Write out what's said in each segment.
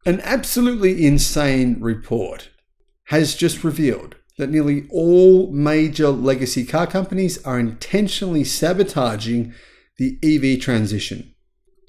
An absolutely insane report has just revealed that nearly all major legacy car companies are intentionally sabotaging the EV transition.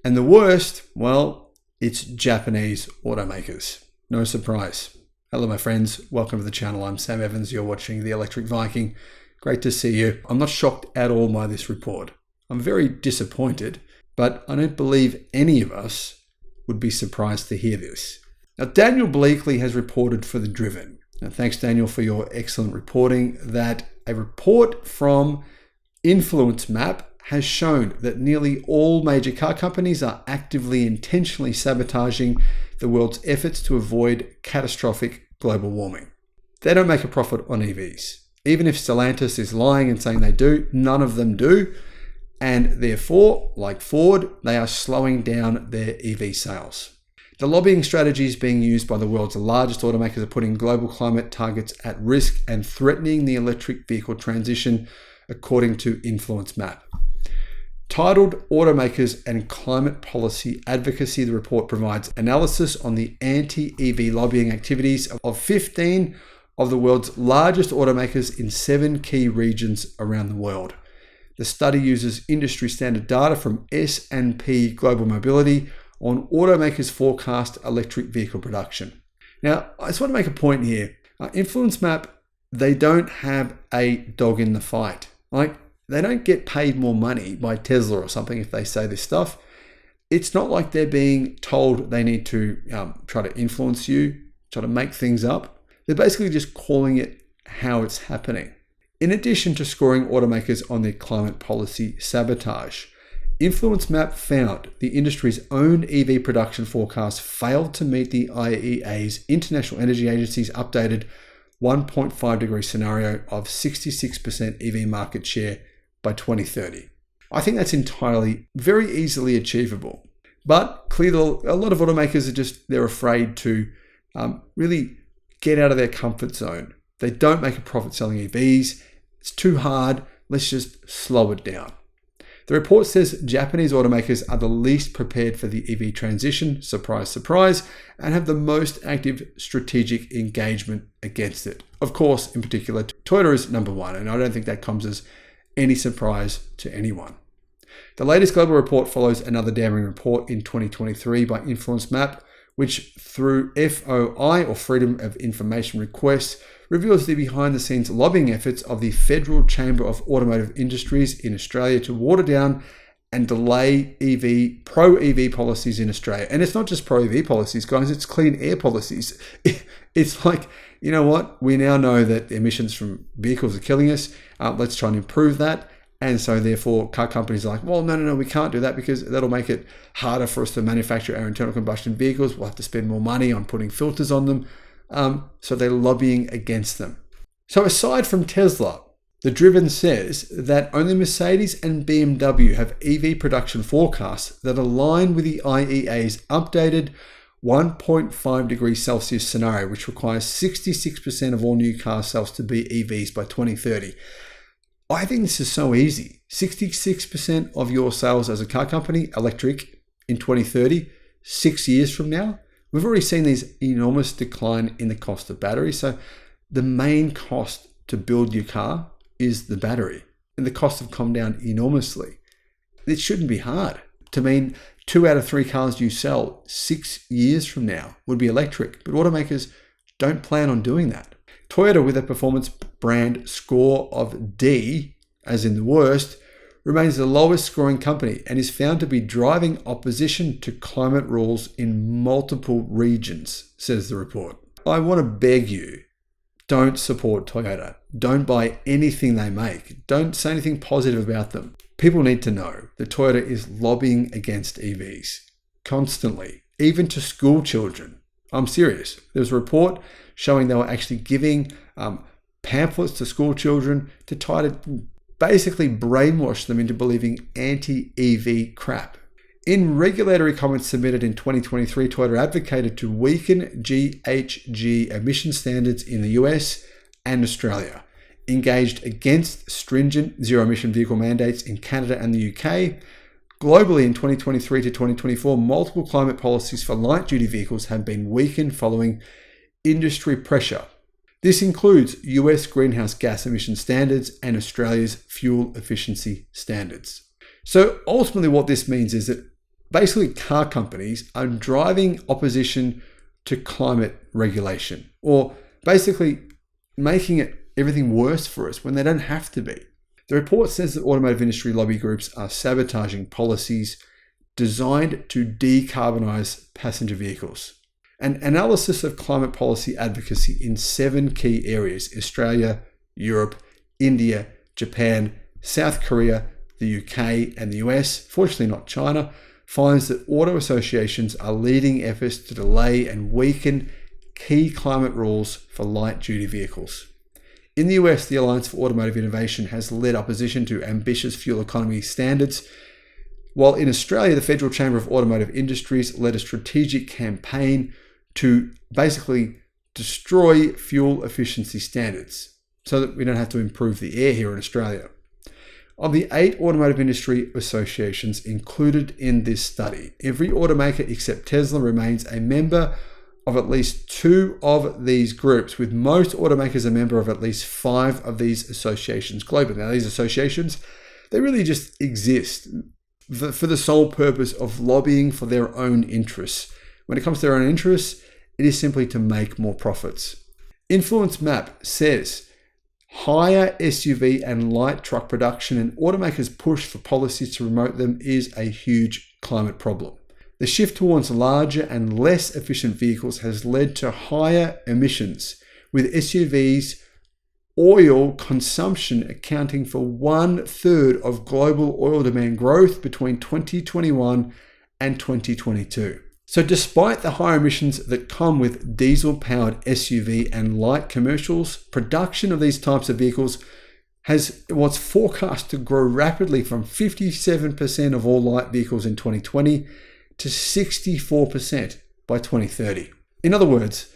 And the worst, well, it's Japanese automakers. No surprise. Hello, my friends. Welcome to the channel. I'm Sam Evans. You're watching the Electric Viking. Great to see you. I'm not shocked at all by this report. I'm very disappointed, but I don't believe any of us would be surprised to hear this. Now, Daniel Bleakley has reported for The Driven. Now, thanks, Daniel, for your excellent reporting, that a report from Influence Map has shown that nearly all major car companies are actively, intentionally sabotaging the world's efforts to avoid catastrophic global warming. They don't make a profit on EVs. Even if Stellantis is lying and saying they do, none of them do. And therefore, like Ford, they are slowing down their EV sales. The lobbying strategies being used by the world's largest automakers are putting global climate targets at risk and threatening the electric vehicle transition, according to Influence Map. Titled Automakers and Climate Policy Advocacy, the report provides analysis on the anti-EV lobbying activities of 15 of the world's largest automakers in 7 key regions around the world. The study uses industry standard data from S&P Global Mobility on automakers' forecast electric vehicle production. Now, I just want to make a point here. Influence Map, they don't have a dog in the fight. They don't get paid more money by Tesla or something if they say this stuff. It's not like they're being told they need to try to influence you, try to make things up. They're basically just calling it how it's happening. In addition to scoring automakers on their climate policy sabotage, Influence Map found the industry's own EV production forecast failed to meet the IEA's, International Energy Agency's, updated 1.5 degree scenario of 66% EV market share by 2030. I think that's entirely very easily achievable. But clearly, a lot of automakers they're afraid to really get out of their comfort zone. They don't make a profit selling EVs. It's too hard. Let's just slow it down. The report says Japanese automakers are the least prepared for the EV transition, surprise, surprise, and have the most active strategic engagement against it. Of course, in particular, Toyota is number one, and I don't think that comes as any surprise to anyone. The latest global report follows another damning report in 2023 by Influence Map, which through FOI, or Freedom of Information Requests, reveals the behind-the-scenes lobbying efforts of the Federal Chamber of Automotive Industries in Australia to water down and delay pro-EV policies in Australia. And it's not just pro-EV policies, guys, it's clean air policies. It's like, you know what? We now know that the emissions from vehicles are killing us. Let's try and improve that. And so therefore, car companies are like, well, no, we can't do that because that'll make it harder for us to manufacture our internal combustion vehicles. We'll have to spend more money on putting filters on them. So they're lobbying against them. So aside from Tesla, The Driven says that only Mercedes and BMW have EV production forecasts that align with the IEA's updated 1.5 degrees Celsius scenario, which requires 66% of all new car sales to be EVs by 2030. I think this is so easy. 66% of your sales as a car company, electric, in 2030, 6 years from now. We've already seen these enormous decline in the cost of batteries. So the main cost to build your car is the battery, and the costs have come down enormously. It shouldn't be hard to mean 2 out of 3 cars you sell 6 years from now would be electric, but automakers don't plan on doing that. Toyota, with a performance brand score of D, as in the worst, remains the lowest scoring company and is found to be driving opposition to climate rules in multiple regions, says the report. I want to beg you, don't support Toyota. Don't buy anything they make. Don't say anything positive about them. People need to know that Toyota is lobbying against EVs constantly, even to school children. I'm serious. There was a report showing they were actually giving pamphlets to school children to try to basically brainwash them into believing anti-EV crap. In regulatory comments submitted in 2023, Toyota advocated to weaken GHG emission standards in the US and Australia, engaged against stringent zero-emission vehicle mandates in Canada and the UK, Globally, in 2023 to 2024, multiple climate policies for light-duty vehicles have been weakened following industry pressure. This includes US greenhouse gas emission standards and Australia's fuel efficiency standards. So ultimately what this means is that basically car companies are driving opposition to climate regulation, or basically making everything worse for us when they don't have to be. The report says that automotive industry lobby groups are sabotaging policies designed to decarbonize passenger vehicles. An analysis of climate policy advocacy in 7 key areas: Australia, Europe, India, Japan, South Korea, the UK, and the US, fortunately not China, finds that auto associations are leading efforts to delay and weaken key climate rules for light-duty vehicles. In the US, the Alliance for Automotive Innovation has led opposition to ambitious fuel economy standards, while in Australia, the Federal Chamber of Automotive Industries led a strategic campaign to basically destroy fuel efficiency standards so that we don't have to improve the air here in Australia. Of the 8 automotive industry associations included in this study, every automaker except Tesla remains a member of at least 2 of these groups, with most automakers a member of at least 5 of these associations globally. Now, these associations, they really just exist for the sole purpose of lobbying for their own interests. When it comes to their own interests, it is simply to make more profits. Influence Map says higher SUV and light truck production and automakers' push for policies to promote them is a huge climate problem. The shift towards larger and less efficient vehicles has led to higher emissions, with SUVs oil consumption accounting for 1/3 of global oil demand growth between 2021 and 2022. So despite the higher emissions that come with diesel-powered SUV and light commercials, production of these types of vehicles was forecast to grow rapidly from 57% of all light vehicles in 2020 to 64% by 2030. In other words,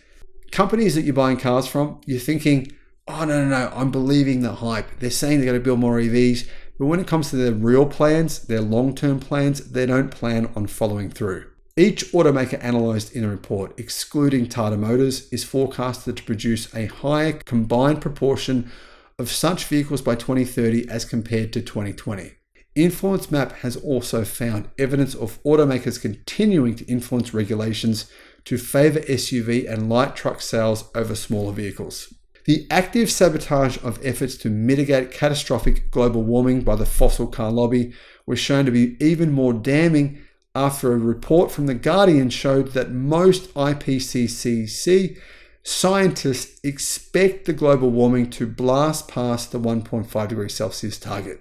companies that you're buying cars from, you're thinking, oh, no, I'm believing the hype. They're saying they're going to build more EVs, but when it comes to their real plans, their long-term plans, they don't plan on following through. Each automaker analysed in the report, excluding Tata Motors, is forecasted to produce a higher combined proportion of such vehicles by 2030 as compared to 2020. Influence Map has also found evidence of automakers continuing to influence regulations to favour SUV and light truck sales over smaller vehicles. The active sabotage of efforts to mitigate catastrophic global warming by the fossil car lobby was shown to be even more damning after a report from The Guardian showed that most IPCC scientists expect the global warming to blast past the 1.5 degrees Celsius target.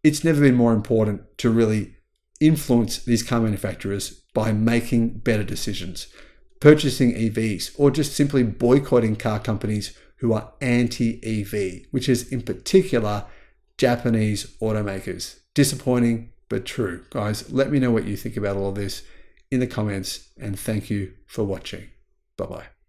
It's never been more important to really influence these car manufacturers by making better decisions, purchasing EVs, or just simply boycotting car companies who are anti-EV, which is in particular Japanese automakers. Disappointing, but true. Guys, let me know what you think about all of this in the comments, and thank you for watching. Bye-bye.